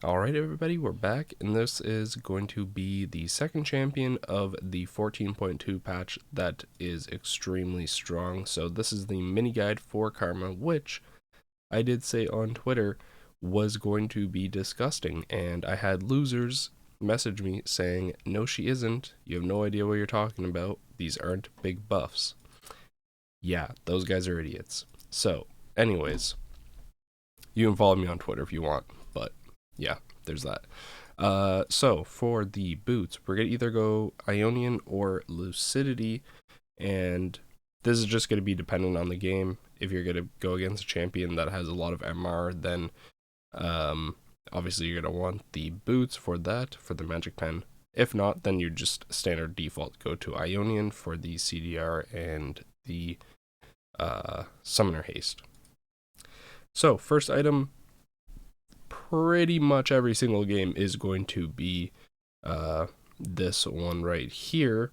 Alright, everybody, we're back, and this is going to be the second champion of the 14.2 patch that is extremely strong. So, this is the mini guide for Karma, which I did say on Twitter was going to be disgusting, and I had losers message me saying, "No, she isn't. You have no idea what you're talking about. These aren't big buffs." Yeah, those guys are idiots. So, anyways, you can follow me on Twitter if you want, but yeah, there's that. So for the boots, we're gonna either go Ionian or Lucidity, and this is just gonna be dependent on the game. If you're gonna go against a champion that has a lot of MR, then obviously you're gonna want the boots for that, for the magic pen. If not, then you just standard default go to Ionian for the CDR and the summoner haste. So first item, pretty much every single game is going to be this one right here.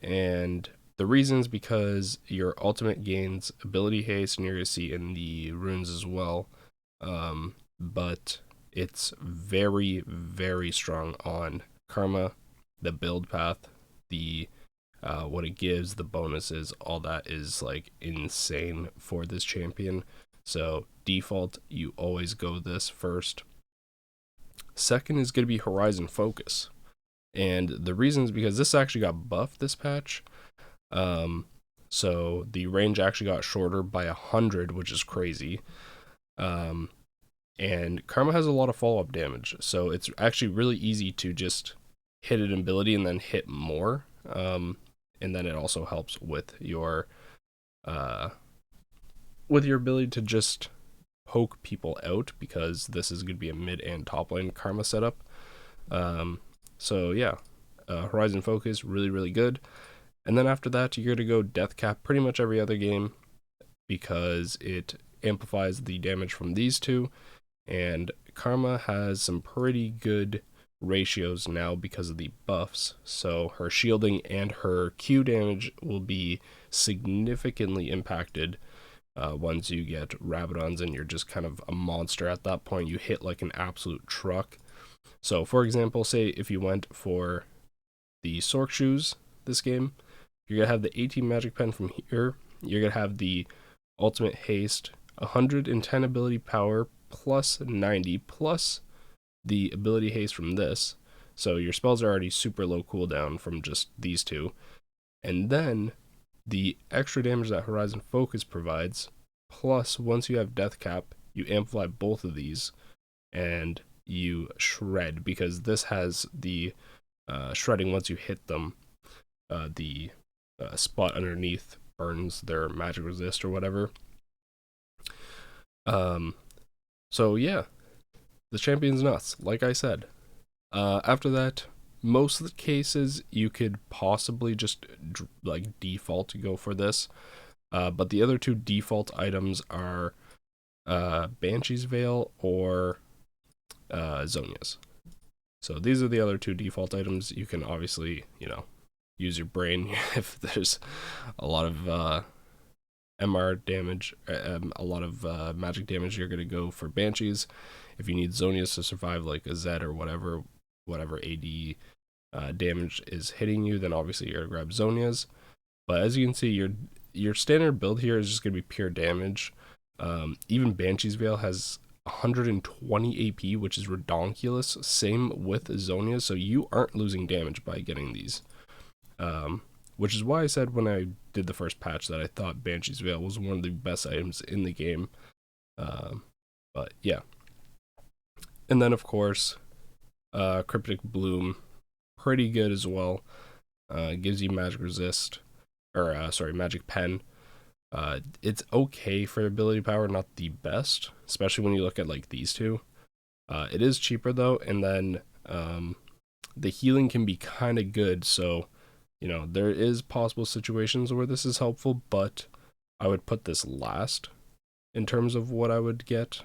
And the reason is because your ultimate gains ability haste, and you're going to see in the runes as well. But it's very, very strong on Karma, the build path, the what it gives, the bonuses, all that is like insane for this champion. So default, you always go this first. Second is going to be Horizon Focus. And the reason is because this actually got buffed this patch. So the range actually got shorter by 100, which is crazy. And Karma has a lot of follow-up damage. So it's actually really easy to just hit an ability and then hit more. And then it also helps with your ability to just poke people out, because this is going to be a mid and top lane Karma setup. So yeah, Horizon Focus, really, really good. And then after that, you're going to go Death Cap pretty much every other game, because it amplifies the damage from these two. And Karma has some pretty good ratios now because of the buffs. So her shielding and her Q damage will be significantly impacted once you get Rabadons, and you're just kind of a monster at that point. You hit like an absolute truck. So, for example, say if you went for the Sork Shoes this game, you're going to have the 18 Magic Pen from here. You're going to have the Ultimate Haste, 110 ability power, plus 90, plus the ability haste from this. So your spells are already super low cooldown from just these two. And then the extra damage that Horizon Focus provides, plus once you have Death Cap, you amplify both of these and you shred, because this has the shredding once you hit them. The spot underneath burns their magic resist or whatever. So yeah, the champion's nuts, like I said. After that, most of the cases you could possibly just like default go for this. But the other two default items are Banshee's Veil or Zonia's. So these are the other two default items. You can obviously, use your brain if there's a lot of MR damage, a lot of magic damage. You're gonna go for Banshees. If you need Zonia's to survive, like a Zed or whatever AD damage is hitting you, then obviously you're gonna grab Zonia's. But as you can see, your standard build here is just gonna be pure damage. Even Banshee's Veil has 120 AP, which is redonkulous. Same with Zonia, so you aren't losing damage by getting these. Which is why I said when I did the first patch that I thought Banshee's Veil was one of the best items in the game. But yeah. And then, of course, Cryptic Bloom, pretty good as well. Gives you magic resist, or magic pen. It's okay for ability power, not the best, especially when you look at like these two. It is cheaper though, and then the healing can be kind of good. So, there is possible situations where this is helpful, but I would put this last in terms of what I would get.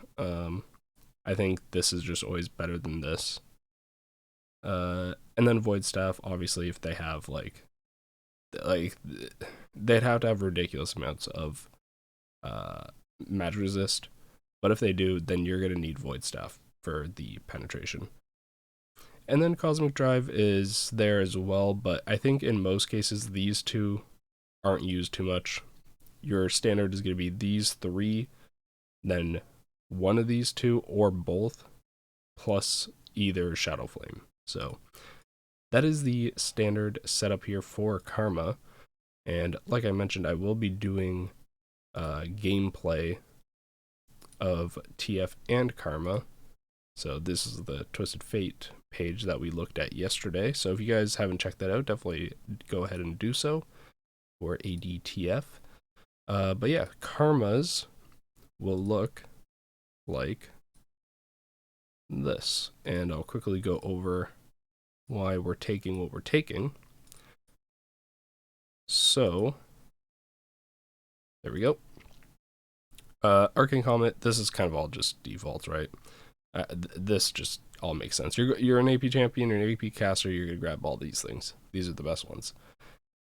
I think this is just always better than this. And then Void Staff, obviously, if they have like they'd have to have ridiculous amounts of magic resist, but if they do, then you're gonna need Void Staff for the penetration. And then Cosmic Drive is there as well, but I think in most cases these two aren't used too much. Your standard is going to be these three, then one of these two or both, plus either Shadow Flame. So that is the standard setup here for Karma. And like I mentioned, I will be doing gameplay of TF and Karma. So this is the Twisted Fate page that we looked at yesterday. So if you guys haven't checked that out, definitely go ahead and do so for ADTF. But yeah, Karmas will look like this. And I'll quickly go over why we're taking what we're taking. So there we go. Arcane Comet, this is kind of all just defaults, right? This just all makes sense. You're an AP champion, you're an AP caster, you're gonna grab all these things. These are the best ones.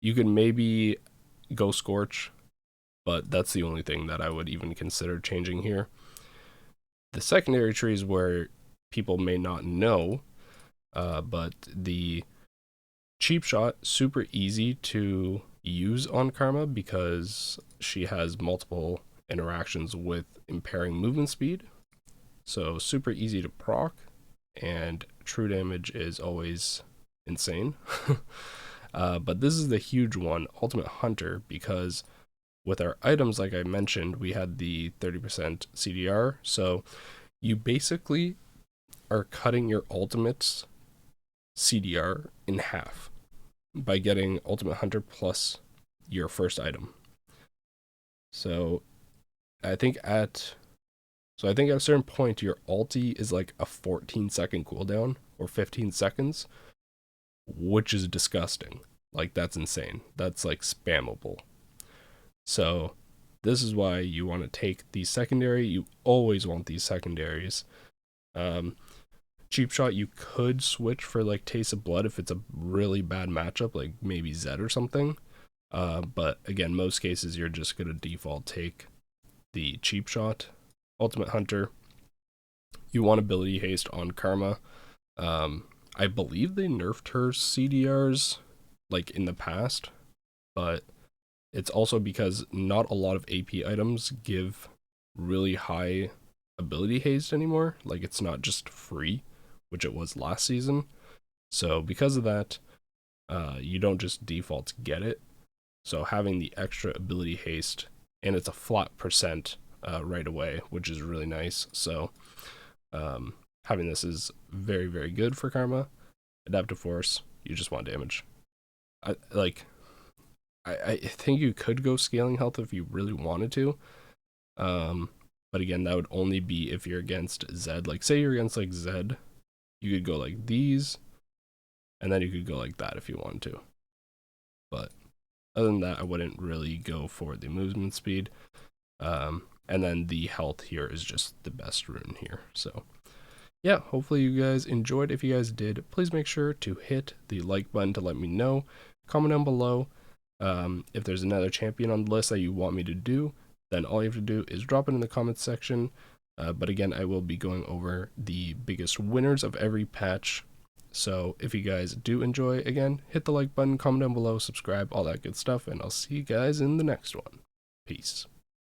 You could maybe go Scorch, but that's the only thing that I would even consider changing here. The secondary tree is where people may not know, but the Cheap Shot, super easy to use on Karma because she has multiple interactions with impairing movement speed. So super easy to proc, and true damage is always insane. But this is the huge one, Ultimate Hunter, because with our items, like I mentioned, we had the 30% CDR. So you basically are cutting your ultimate's CDR in half by getting Ultimate Hunter plus your first item. So I think at a certain point your ulti is like a 14-second cooldown or 15 seconds, which is disgusting. Like, that's insane. That's like spammable. So this is why you want to take the secondary. You always want these secondaries. Cheap Shot, you could switch for like Taste of Blood if it's a really bad matchup, like maybe Zed or something. But again, most cases you're just going to default take the Cheap Shot. Ultimate Hunter, you want ability haste on Karma. I believe they nerfed her CDRs like in the past, but it's also because not a lot of AP items give really high ability haste anymore. Like, it's not just free, which it was last season. So because of that, you don't just default get it. So having the extra ability haste, and it's a flat percent right away, which is really nice. So having this is very, very good for Karma. Adaptive Force, you just want damage. I think you could go Scaling Health if you really wanted to. But again, that would only be if you're against Zed. Like, say you're against like Zed, you could go like these, and then you could go like that if you wanted to. But other than that, I wouldn't really go for the movement speed. And then the health here is just the best rune here. So yeah, hopefully you guys enjoyed. If you guys did, please make sure to hit the like button to let me know. Comment down below if there's another champion on the list that you want me to do. Then all you have to do is drop it in the comments section. But again, I will be going over the biggest winners of every patch. So if you guys do enjoy, again, hit the like button, comment down below, subscribe, all that good stuff, and I'll see you guys in the next one. Peace.